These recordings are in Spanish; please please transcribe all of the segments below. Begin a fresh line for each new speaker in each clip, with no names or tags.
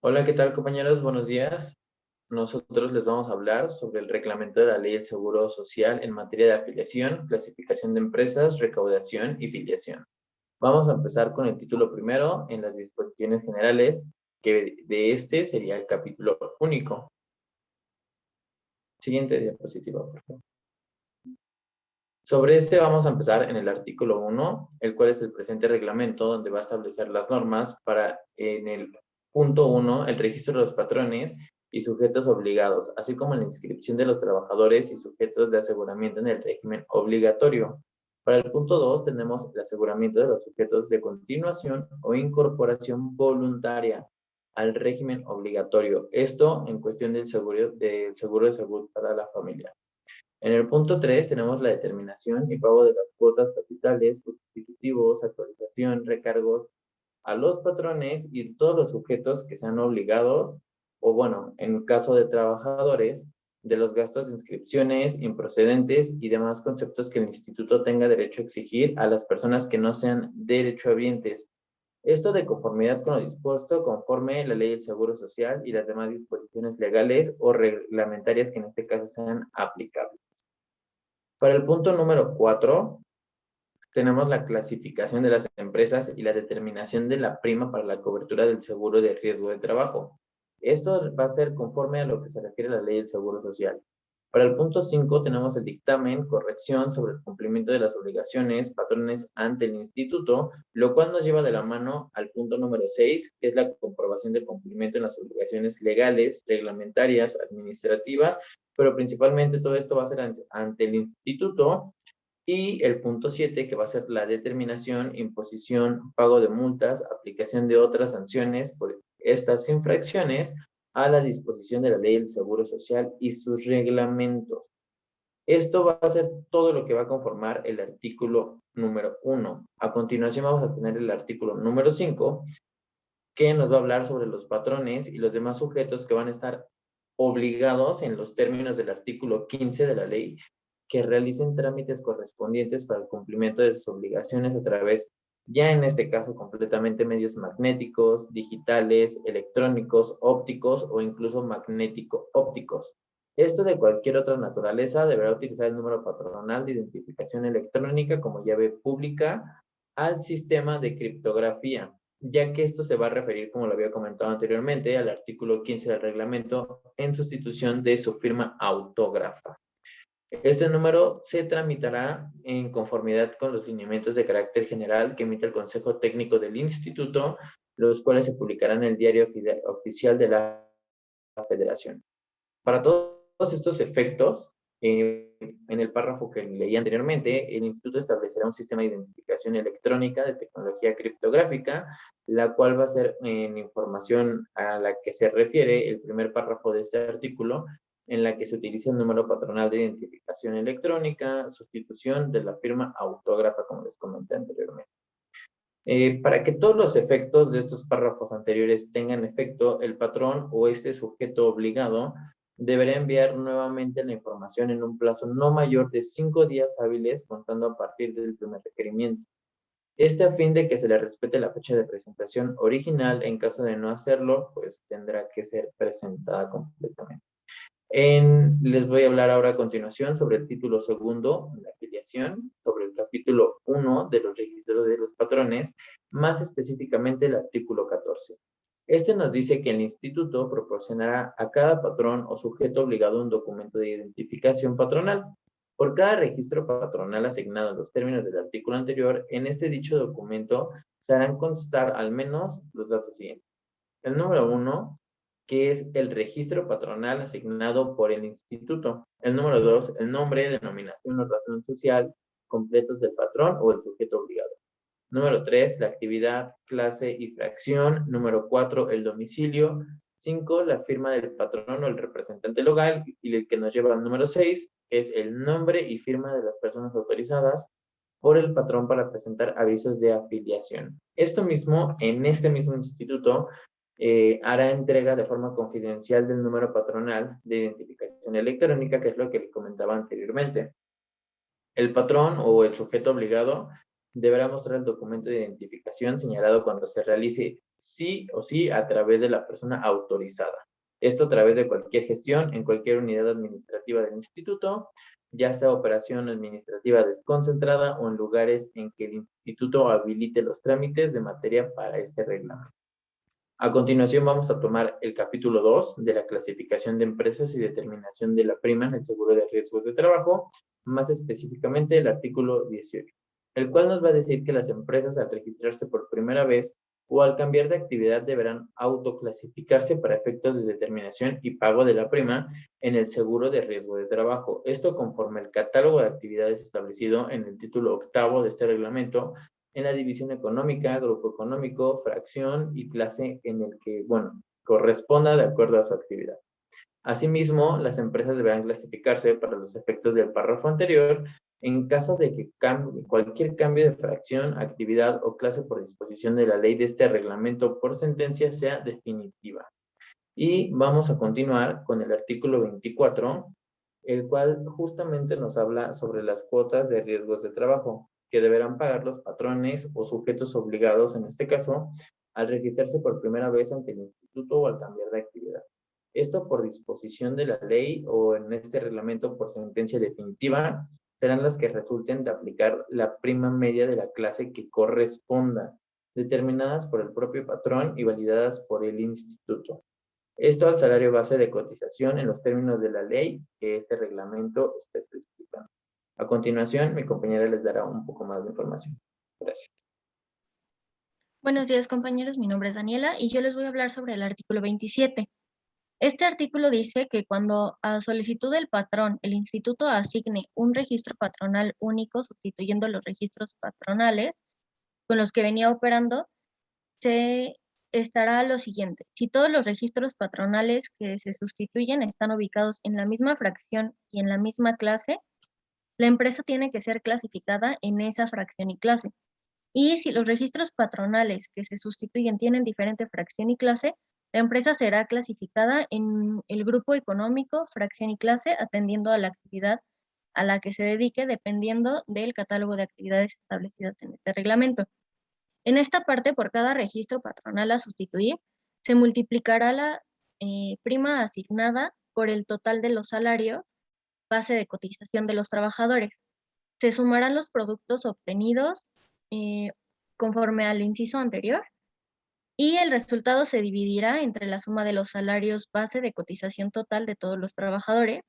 Hola, ¿qué tal, compañeros? Buenos días. Nosotros les vamos a hablar sobre el reglamento de la Ley del Seguro Social en materia de afiliación, clasificación de empresas, recaudación y filiación. Vamos a empezar con el título primero en las disposiciones generales, que de este sería el capítulo único. Siguiente diapositiva, por favor. Sobre este vamos a empezar en el artículo 1, el cual es el presente reglamento, donde va a establecer las normas para, en el punto 1, el registro de los patrones y sujetos obligados, así como la inscripción de los trabajadores y sujetos de aseguramiento en el régimen obligatorio. Para el punto 2 tenemos el aseguramiento de los sujetos de continuación o incorporación voluntaria al régimen obligatorio. Esto en cuestión del seguro de salud para la familia. En el punto 3 tenemos la determinación y pago de las cuotas capitales, sustitutivos, actualización, recargos a los patrones y todos los sujetos que sean obligados, o bueno, en caso de trabajadores, de los gastos de inscripciones, improcedentes y demás conceptos que el instituto tenga derecho a exigir a las personas que no sean derechohabientes. Esto de conformidad con lo dispuesto conforme la ley del Seguro Social y las demás disposiciones legales o reglamentarias que en este caso sean aplicables. Para el punto número 4, tenemos la clasificación de las empresas y la determinación de la prima para la cobertura del seguro de riesgo de trabajo. Esto va a ser conforme a lo que se refiere a la ley del Seguro Social. Para el punto 5 tenemos el dictamen, corrección sobre el cumplimiento de las obligaciones, patrones ante el instituto, lo cual nos lleva de la mano al punto número 6, que es la comprobación del cumplimiento en las obligaciones legales, reglamentarias, administrativas, pero principalmente todo esto va a ser ante el instituto. Y el punto 7, que va a ser la determinación, imposición, pago de multas, aplicación de otras sanciones por estas infracciones a la disposición de la ley del Seguro Social y sus reglamentos. Esto va a ser todo lo que va a conformar el artículo número 1. A continuación vamos a tener el artículo número 5, que nos va a hablar sobre los patrones y los demás sujetos que van a estar obligados en los términos del artículo 15 de la ley que realicen trámites correspondientes para el cumplimiento de sus obligaciones a través, ya en este caso completamente, medios magnéticos, digitales, electrónicos, ópticos o incluso magnético-ópticos. Esto de cualquier otra naturaleza deberá utilizar el número patronal de identificación electrónica como llave pública al sistema de criptografía, ya que esto se va a referir, como lo había comentado anteriormente, al artículo 15 del reglamento en sustitución de su firma autógrafa. Este número se tramitará en conformidad con los lineamientos de carácter general que emite el Consejo Técnico del Instituto, los cuales se publicarán en el Diario Oficial de la Federación. Para todos estos efectos, en el párrafo que leí anteriormente, el instituto establecerá un sistema de identificación electrónica de tecnología criptográfica, la cual va a ser en información a la que se refiere el primer párrafo de este artículo, en la que se utiliza el número patronal de identificación electrónica, sustitución de la firma autógrafa, como les comenté anteriormente. Para que todos los efectos de estos párrafos anteriores tengan efecto, el patrón o este sujeto obligado deberá enviar nuevamente la información en un plazo no mayor de 5 días hábiles contando a partir del primer requerimiento. Este a fin de que se le respete la fecha de presentación original. En caso de no hacerlo, pues tendrá que ser presentada completamente. Les voy a hablar ahora a continuación sobre el título segundo, la afiliación, sobre el capítulo 1 de los registros de los patrones, más específicamente el artículo 14. Este nos dice que el instituto proporcionará a cada patrón o sujeto obligado un documento de identificación patronal. Por cada registro patronal asignado en los términos del artículo anterior, en este dicho documento se harán constar al menos los datos siguientes. El número 1, que es el registro patronal asignado por el instituto. El número 2, el nombre, denominación o razón social completos del patrón o el sujeto obligado. Número 3, la actividad, clase y fracción. Número 4, el domicilio. 5, la firma del patrón o el representante legal. Y el que nos lleva al número 6 es el nombre y firma de las personas autorizadas por el patrón para presentar avisos de afiliación. Esto mismo, en este mismo instituto, hará entrega de forma confidencial del número patronal de identificación electrónica, que es lo que le comentaba anteriormente. El patrón o el sujeto obligado deberá mostrar el documento de identificación señalado cuando se realice sí o sí a través de la persona autorizada. Esto a través de cualquier gestión en cualquier unidad administrativa del instituto, ya sea operación administrativa desconcentrada o en lugares en que el instituto habilite los trámites de materia para este reglamento. A continuación vamos a tomar el capítulo 2 de la clasificación de empresas y determinación de la prima en el seguro de riesgos de trabajo, más específicamente el artículo 18, el cual nos va a decir que las empresas al registrarse por primera vez o al cambiar de actividad deberán autoclasificarse para efectos de determinación y pago de la prima en el seguro de riesgo de trabajo. Esto conforme al catálogo de actividades establecido en el título octavo de este reglamento, en la división económica, grupo económico, fracción y clase en el que, bueno, corresponda de acuerdo a su actividad. Asimismo, las empresas deberán clasificarse para los efectos del párrafo anterior en caso de que cualquier cambio de fracción, actividad o clase por disposición de la ley de este reglamento por sentencia sea definitiva. Y vamos a continuar con el artículo 24, el cual justamente nos habla sobre las cuotas de riesgos de trabajo que deberán pagar los patrones o sujetos obligados, en este caso, al registrarse por primera vez ante el instituto o al cambiar de actividad. Esto por disposición de la ley o en este reglamento por sentencia definitiva, serán las que resulten de aplicar la prima media de la clase que corresponda, determinadas por el propio patrón y validadas por el instituto. Esto al salario base de cotización en los términos de la ley que este reglamento está especificando. A continuación, mi compañera les dará un poco más de información. Gracias.
Buenos días, compañeros. Mi nombre es Daniela y yo les voy a hablar sobre el artículo 27. Este artículo dice que cuando a solicitud del patrón el instituto asigne un registro patronal único sustituyendo los registros patronales con los que venía operando, se estará lo siguiente. Si todos los registros patronales que se sustituyen están ubicados en la misma fracción y en la misma clase, la empresa tiene que ser clasificada en esa fracción y clase. Y si los registros patronales que se sustituyen tienen diferente fracción y clase, la empresa será clasificada en el grupo económico, fracción y clase, atendiendo a la actividad a la que se dedique, dependiendo del catálogo de actividades establecidas en este reglamento. En esta parte, por cada registro patronal a sustituir, se multiplicará la prima asignada por el total de los salarios, base de cotización de los trabajadores. Se sumarán los productos obtenidos eh, conforme al inciso anterior y el resultado se dividirá entre la suma de los salarios base de cotización total de todos los trabajadores.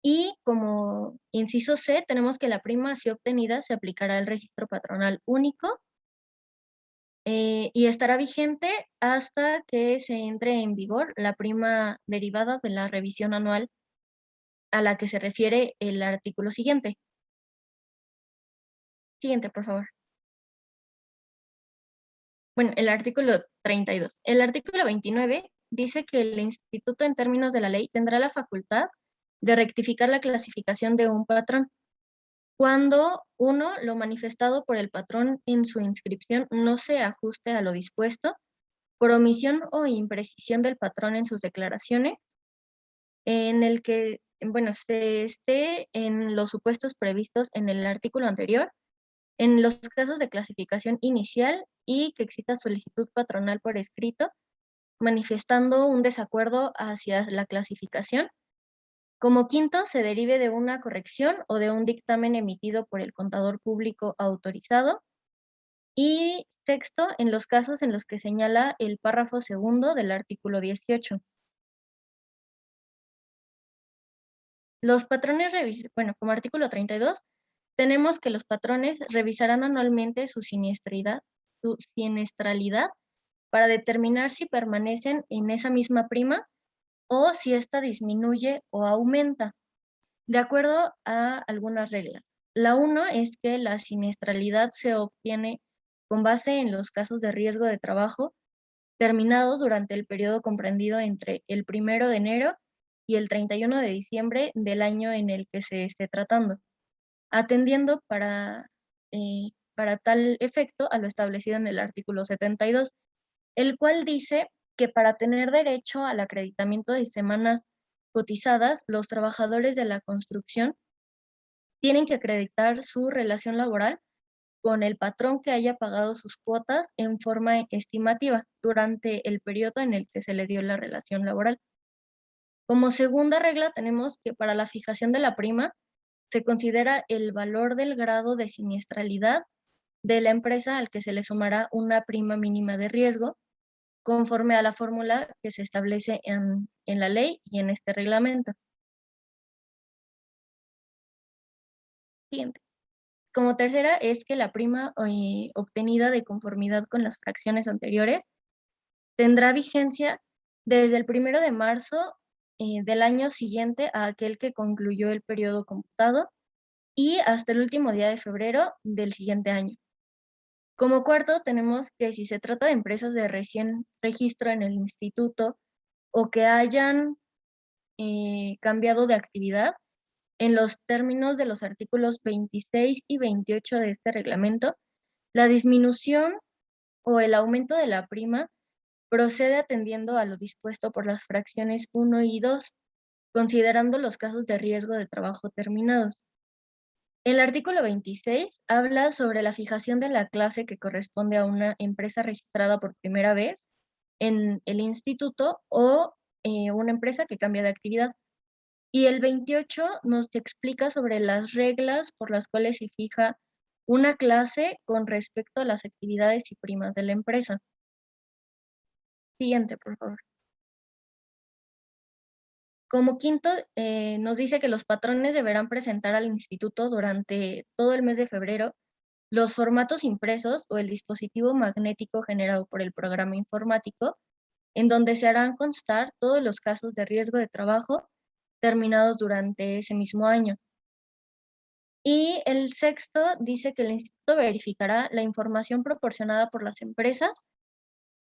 Y como inciso C, tenemos que la prima así obtenida se aplicará al registro patronal único y estará vigente hasta que se entre en vigor la prima derivada de la revisión anual a la que se refiere el artículo siguiente. Siguiente, por favor. Bueno, el artículo 32. El artículo 29 dice que el instituto, en términos de la ley, tendrá la facultad de rectificar la clasificación de un patrón cuando, uno, lo manifestado por el patrón en su inscripción no se ajuste a lo dispuesto, por omisión o imprecisión del patrón en sus declaraciones, en el que, bueno, se esté en los supuestos previstos en el artículo anterior, en los casos de clasificación inicial y que exista solicitud patronal por escrito, manifestando un desacuerdo hacia la clasificación. Como quinto, se derive de una corrección o de un dictamen emitido por el contador público autorizado. Y sexto, en los casos en los que señala el párrafo segundo del artículo 18. Los patrones, bueno, como artículo 32, tenemos que los patrones revisarán anualmente su siniestralidad para determinar si permanecen en esa misma prima o si ésta disminuye o aumenta, de acuerdo a algunas reglas. La 1 es que la siniestralidad se obtiene con base en los casos de riesgo de trabajo terminados durante el periodo comprendido entre el 1 de enero y el 31 de diciembre del año en el que se esté tratando, atendiendo para tal efecto a lo establecido en el artículo 72, el cual dice que para tener derecho al acreditamiento de semanas cotizadas, los trabajadores de la construcción tienen que acreditar su relación laboral con el patrón que haya pagado sus cuotas en forma estimativa durante el periodo en el que se le dio la relación laboral. Como segunda regla tenemos que para la fijación de la prima se considera el valor del grado de siniestralidad de la empresa al que se le sumará una prima mínima de riesgo conforme a la fórmula que se establece en la ley y en este reglamento. Siguiente. Como tercera es que la prima obtenida de conformidad con las fracciones anteriores tendrá vigencia desde el 1 de marzo del año siguiente a aquel que concluyó el periodo computado y hasta el último día de febrero del siguiente año. Como cuarto, tenemos que si se trata de empresas de recién registro en el instituto o que hayan cambiado de actividad, en los términos de los artículos 26 y 28 de este reglamento, la disminución o el aumento de la prima procede atendiendo a lo dispuesto por las fracciones 1 y 2, considerando los casos de riesgo de trabajo terminados. El artículo 26 habla sobre la fijación de la clase que corresponde a una empresa registrada por primera vez en el instituto o una empresa que cambia de actividad. Y el 28 nos explica sobre las reglas por las cuales se fija una clase con respecto a las actividades y primas de la empresa. Siguiente, por favor. Como quinto, nos dice que los patrones deberán presentar al instituto durante todo el mes de febrero los formatos impresos o el dispositivo magnético generado por el programa informático, en donde se harán constar todos los casos de riesgo de trabajo terminados durante ese mismo año. Y el sexto dice que el instituto verificará la información proporcionada por las empresas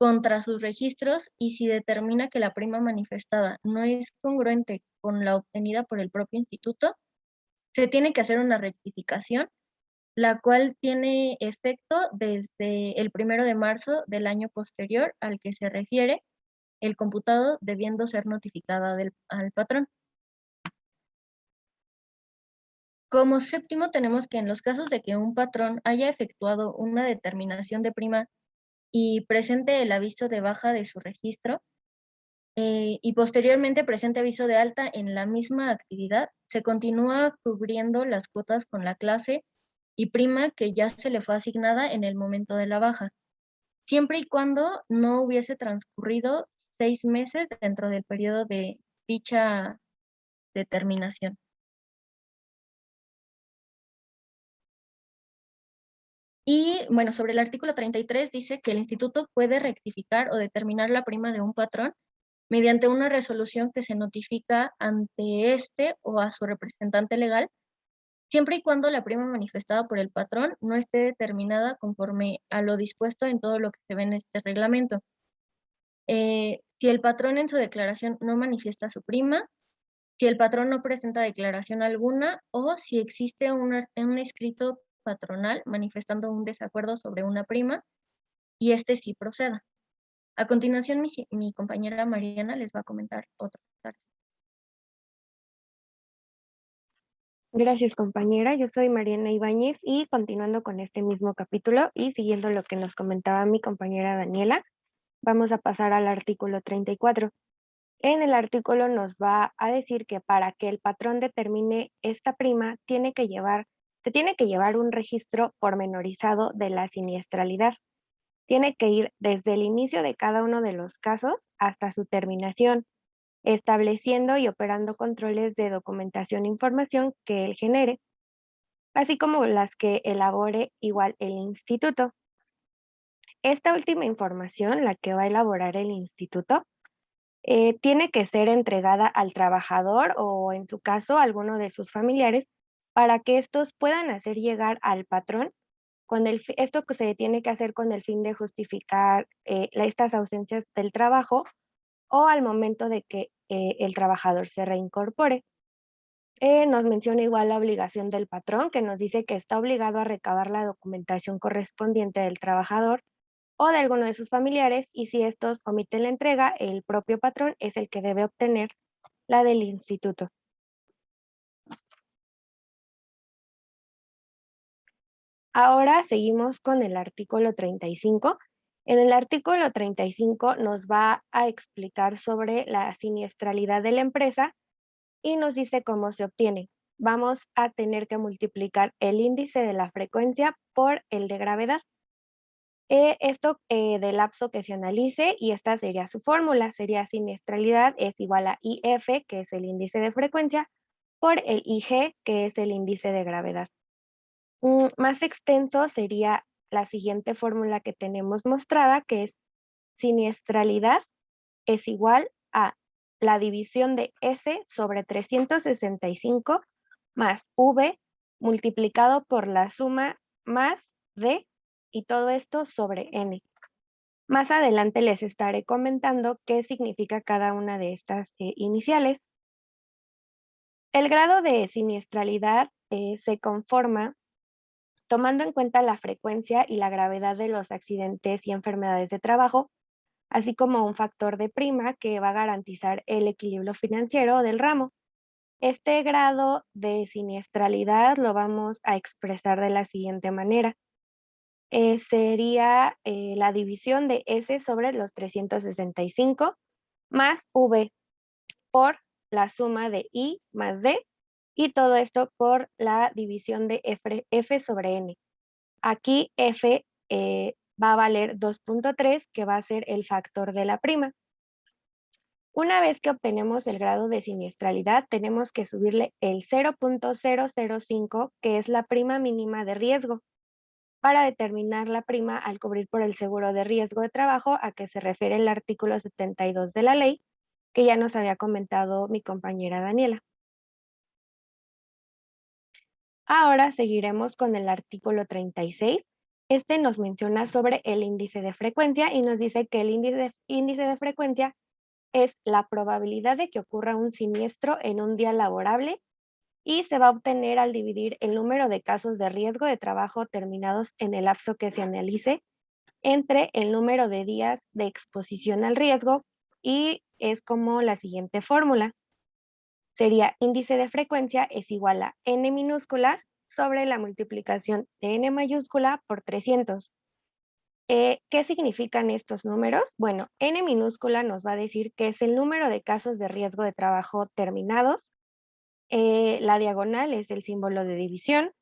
contra sus registros y si determina que la prima manifestada no es congruente con la obtenida por el propio instituto, se tiene que hacer una rectificación, la cual tiene efecto desde el 1 de marzo del año posterior al que se refiere el computado, debiendo ser notificada al patrón. Como séptimo, tenemos que en los casos de que un patrón haya efectuado una determinación de prima y presente el aviso de baja de su registro, y posteriormente presente aviso de alta en la misma actividad, se continúa cubriendo las cuotas con la clase y prima que ya se le fue asignada en el momento de la baja, siempre y cuando no hubiese transcurrido 6 meses dentro del periodo de dicha determinación. Y bueno, sobre el artículo 33 dice que el instituto puede rectificar o determinar la prima de un patrón mediante una resolución que se notifica ante este o a su representante legal, siempre y cuando la prima manifestada por el patrón no esté determinada conforme a lo dispuesto en todo lo que se ve en este reglamento. Si el patrón en su declaración no manifiesta su prima, si el patrón no presenta declaración alguna o si existe un escrito patronal manifestando un desacuerdo sobre una prima y este sí proceda. A continuación, mi compañera Mariana les va a comentar otro.
Gracias, compañera. Yo soy Mariana Ibáñez y continuando con este mismo capítulo y siguiendo lo que nos comentaba mi compañera Daniela, vamos a pasar al artículo 34. En el artículo nos va a decir que para que el patrón determine esta prima, se tiene que llevar un registro pormenorizado de la siniestralidad. Tiene que ir desde el inicio de cada uno de los casos hasta su terminación, estableciendo y operando controles de documentación e información que él genere, así como las que elabore igual el instituto. Esta última información, la que va a elaborar el instituto, tiene que ser entregada al trabajador o, en su caso, a alguno de sus familiares para que estos puedan hacer llegar al patrón. Esto que se tiene que hacer con el fin de justificar estas ausencias del trabajo o al momento de que el trabajador se reincorpore. Nos menciona igual la obligación del patrón, que nos dice que está obligado a recabar la documentación correspondiente del trabajador o de alguno de sus familiares, y si estos omiten la entrega, el propio patrón es el que debe obtener la del instituto. Ahora seguimos con el artículo 35. En el artículo 35 nos va a explicar sobre la siniestralidad de la empresa y nos dice cómo se obtiene. Vamos a tener que multiplicar el índice de la frecuencia por el de gravedad. Esto del lapso que se analice, y esta sería su fórmula, sería siniestralidad es igual a IF, que es el índice de frecuencia, por el IG, que es el índice de gravedad. Más extenso sería la siguiente fórmula que tenemos mostrada, que es siniestralidad es igual a la división de S sobre 365 más V multiplicado por la suma más D, y todo esto sobre N. Más adelante les estaré comentando qué significa cada una de estas iniciales. El grado de siniestralidad se conforma tomando en cuenta la frecuencia y la gravedad de los accidentes y enfermedades de trabajo, así como un factor de prima que va a garantizar el equilibrio financiero del ramo. Este grado de siniestralidad lo vamos a expresar de la siguiente manera. Sería la división de S sobre los 365 más V por la suma de I más D, y todo esto por la división de F sobre N. Aquí F va a valer 2.3, que va a ser el factor de la prima. Una vez que obtenemos el grado de siniestralidad, tenemos que subirle el 0.005, que es la prima mínima de riesgo, para determinar la prima al cubrir por el seguro de riesgo de trabajo a que se refiere el artículo 72 de la ley, que ya nos había comentado mi compañera Daniela. Ahora seguiremos con el artículo 36. Este nos menciona sobre el índice de frecuencia y nos dice que el índice de frecuencia es la probabilidad de que ocurra un siniestro en un día laborable, y se va a obtener al dividir el número de casos de riesgo de trabajo terminados en el lapso que se analice entre el número de días de exposición al riesgo, y es como la siguiente fórmula. Sería índice de frecuencia es igual a n minúscula sobre la multiplicación de n mayúscula por 300. ¿Qué significan estos números? Bueno, n minúscula nos va a decir que es el número de casos de riesgo de trabajo terminados. La diagonal es el símbolo de división.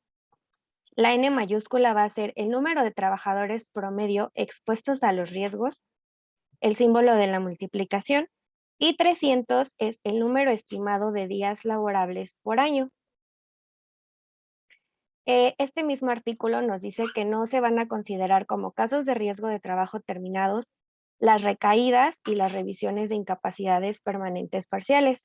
La n mayúscula va a ser el número de trabajadores promedio expuestos a los riesgos, el símbolo de la multiplicación, y 300 es el número estimado de días laborables por año. Este mismo artículo nos dice que no se van a considerar como casos de riesgo de trabajo terminados las recaídas y las revisiones de incapacidades permanentes parciales.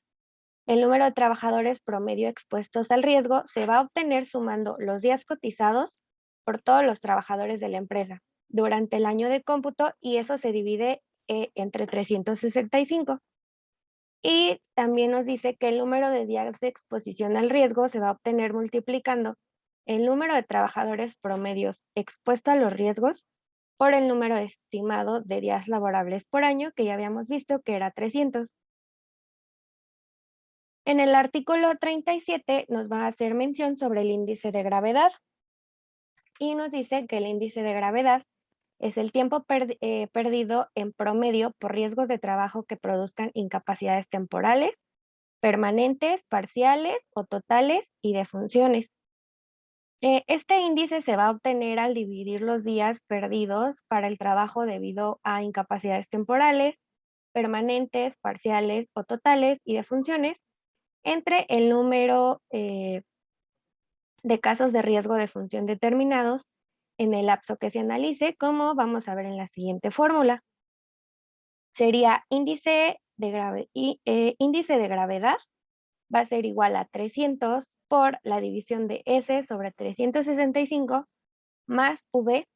El número de trabajadores promedio expuestos al riesgo se va a obtener sumando los días cotizados por todos los trabajadores de la empresa durante el año de cómputo, y eso se divide entre 365. Y también nos dice que el número de días de exposición al riesgo se va a obtener multiplicando el número de trabajadores promedios expuestos a los riesgos por el número estimado de días laborables por año, que ya habíamos visto que era 300. En el artículo 37 nos va a hacer mención sobre el índice de gravedad, y nos dice que el índice de gravedad es el tiempo perdido en promedio por riesgos de trabajo que produzcan incapacidades temporales, permanentes, parciales o totales, y de funciones. Este índice se va a obtener al dividir los días perdidos para el trabajo debido a incapacidades temporales, permanentes, parciales o totales, y de funciones entre el número de casos de riesgo de función determinados en el lapso que se analice, como vamos a ver en la siguiente fórmula. Sería índice de gravedad va a ser igual a 300 por la división de S sobre 365 más V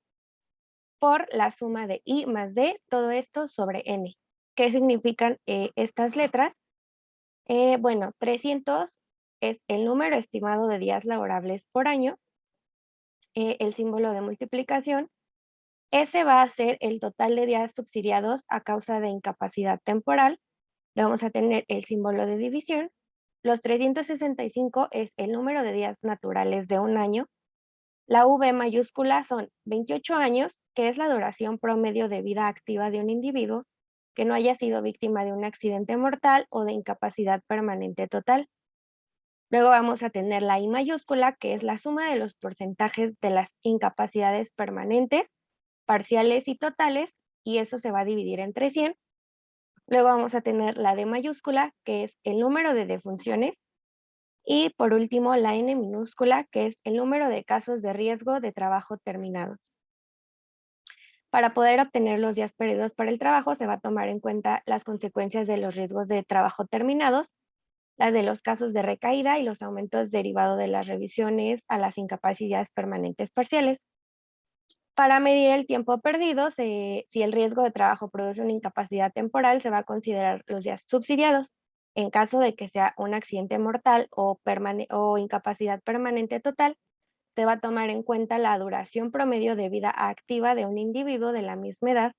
por la suma de I más D, todo esto sobre N. ¿Qué significan estas letras? Bueno, 300 es el número estimado de días laborables por año, el símbolo de multiplicación. Ese va a ser el total de días subsidiados a causa de incapacidad temporal. Le vamos a tener el símbolo de división. Los 365 es el número de días naturales de un año. La V mayúscula son 28 años, que es la duración promedio de vida activa de un individuo que no haya sido víctima de un accidente mortal o de incapacidad permanente total. Luego vamos a tener la I mayúscula, que es la suma de los porcentajes de las incapacidades permanentes, parciales y totales, y eso se va a dividir entre 100. Luego vamos a tener la D mayúscula, que es el número de defunciones. Y por último, la N minúscula, que es el número de casos de riesgo de trabajo terminados. Para poder obtener los días perdidos para el trabajo, se va a tomar en cuenta las consecuencias de los riesgos de trabajo terminados, las de los casos de recaída y los aumentos derivados de las revisiones a las incapacidades permanentes parciales. Para medir el tiempo perdido, si el riesgo de trabajo produce una incapacidad temporal, se va a considerar los días subsidiados. En caso de que sea un accidente mortal o incapacidad permanente total, se va a tomar en cuenta la duración promedio de vida activa de un individuo de la misma edad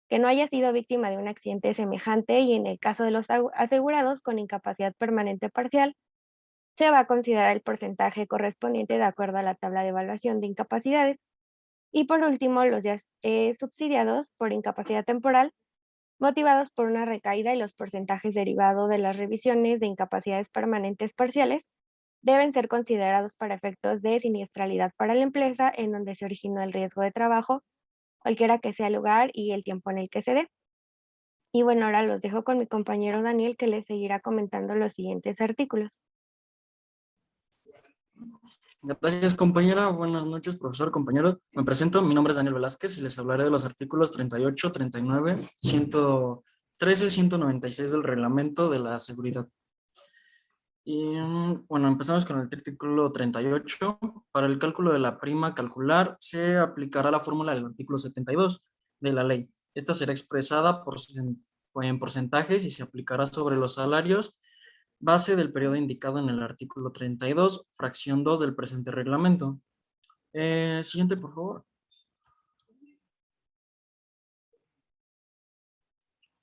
que no haya sido víctima de un accidente semejante, y en el caso de los asegurados con incapacidad permanente parcial, se va a considerar el porcentaje correspondiente de acuerdo a la tabla de evaluación de incapacidades. Y por último, los días subsidiados por incapacidad temporal, motivados por una recaída, y los porcentajes derivados de las revisiones de incapacidades permanentes parciales, deben ser considerados para efectos de siniestralidad para la empresa en donde se originó el riesgo de trabajo, cualquiera que sea el lugar y el tiempo en el que se dé. Y bueno, ahora los dejo con mi compañero Daniel, que les seguirá comentando los siguientes artículos.
Gracias, compañera. Buenas noches, profesor, compañeros. Me presento, mi nombre es Daniel Velázquez y les hablaré de los artículos 38, 39, 113, 196 del reglamento de la seguridad. Y bueno, empezamos con el artículo 38. Para el cálculo de la prima calcular se aplicará la fórmula del artículo 72 de la ley. Esta será expresada en porcentajes y se aplicará sobre los salarios base del periodo indicado en el artículo 32, fracción 2 del presente reglamento. Siguiente, por favor.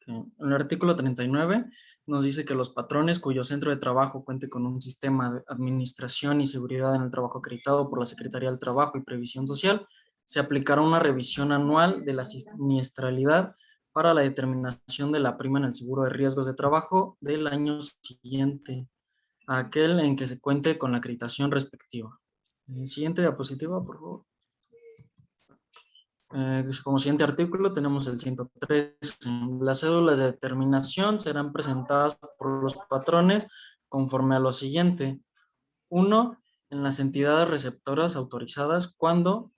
En el artículo 39 nos dice que los patrones cuyo centro de trabajo cuente con un sistema de administración y seguridad en el trabajo acreditado por la Secretaría del Trabajo y Previsión Social, se aplicará una revisión anual de la siniestralidad para la determinación de la prima en el seguro de riesgos de trabajo del año siguiente a aquel en que se cuente con la acreditación respectiva. Siguiente diapositiva, por favor. Como siguiente artículo tenemos el 103. Las cédulas de determinación serán presentadas por los patrones conforme a lo siguiente. 1. En las entidades receptoras autorizadas cuando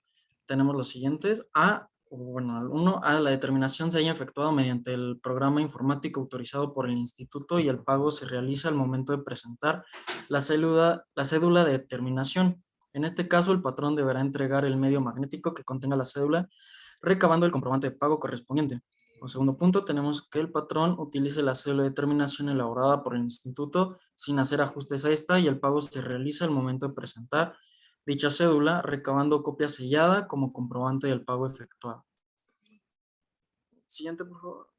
tenemos los siguientes. La determinación se haya efectuado mediante el programa informático autorizado por el instituto y el pago se realiza al momento de presentar la cédula de determinación. En este caso, el patrón deberá entregar el medio magnético que contenga la cédula, recabando el comprobante de pago correspondiente. Como segundo punto, tenemos que el patrón utilice la cédula de determinación elaborada por el instituto sin hacer ajustes a esta, y el pago se realiza al momento de presentar dicha cédula, recabando copia sellada como comprobante del pago efectuado. Siguiente, por favor.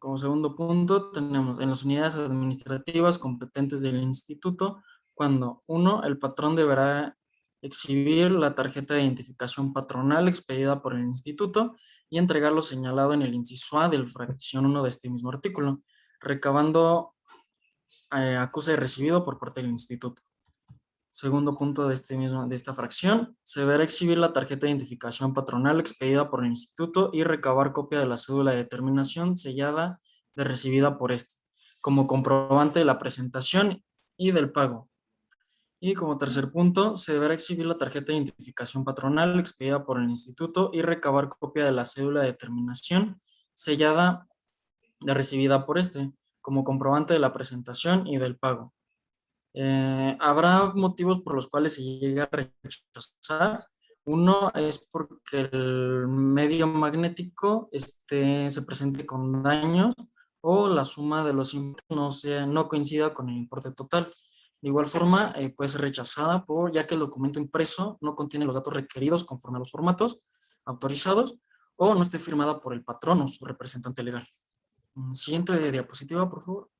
Como segundo punto, tenemos en las unidades administrativas competentes del instituto, cuando 1. El patrón deberá exhibir la tarjeta de identificación patronal expedida por el instituto y entregar lo señalado en el inciso A del fracción 1 de este mismo artículo, recabando acuse de recibido por parte del instituto. Segundo punto de esta fracción, se deberá exhibir la tarjeta de identificación patronal expedida por el instituto y recabar copia de la cédula de determinación sellada de recibida por este, como comprobante de la presentación y del pago. Y como tercer punto, se deberá exhibir la tarjeta de identificación patronal expedida por el instituto y recabar copia de la cédula de determinación sellada de recibida por este, como comprobante de la presentación y del pago. Habrá motivos por los cuales se llega a rechazar. Uno es porque el medio magnético se presente con daños o la suma de los importes no coincida con el importe total. De igual forma, puede ser rechazada ya que el documento impreso no contiene los datos requeridos conforme a los formatos autorizados o no esté firmada por el patrón o su representante legal. Siguiente diapositiva, por favor.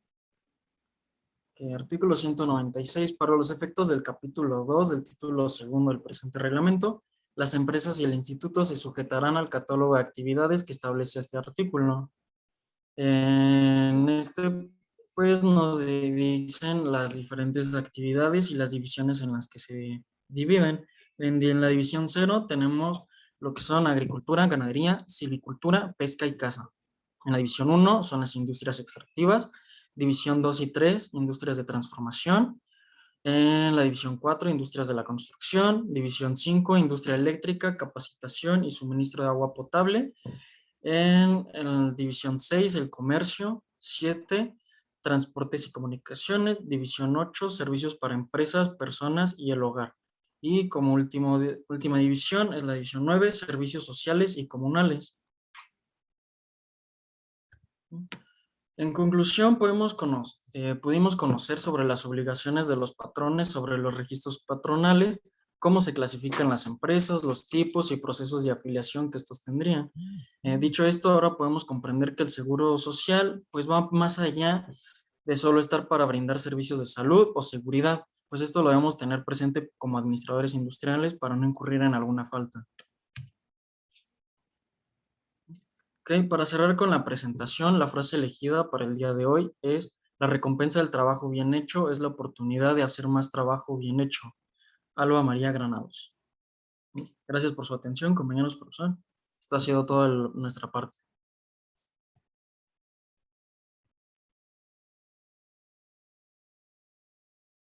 Artículo 196. Para los efectos del capítulo 2 del título segundo del presente reglamento, las empresas y el instituto se sujetarán al catálogo de actividades que establece este artículo. En este, pues, nos dicen las diferentes actividades y las divisiones en las que se dividen. En la división 0 tenemos lo que son agricultura, ganadería, silvicultura, pesca y caza. En la división 1 son las industrias extractivas. División 2 y 3, industrias de transformación. En la división 4, industrias de la construcción. División 5, industria eléctrica, capacitación y suministro de agua potable. En la división 6, el comercio. 7, transportes y comunicaciones. División 8, servicios para empresas, personas y el hogar. Y como última división es la división 9, servicios sociales y comunales. En conclusión, pudimos conocer sobre las obligaciones de los patrones, sobre los registros patronales, cómo se clasifican las empresas, los tipos y procesos de afiliación que estos tendrían. Dicho esto, ahora podemos comprender que el seguro social pues va más allá de solo estar para brindar servicios de salud o seguridad, pues esto lo debemos tener presente como administradores industriales para no incurrir en alguna falta. Ok, para cerrar con la presentación, la frase elegida para el día de hoy es: la recompensa del trabajo bien hecho es la oportunidad de hacer más trabajo bien hecho. Alba María Granados. Gracias por su atención, compañeros profesor. Esto ha sido todo de nuestra parte.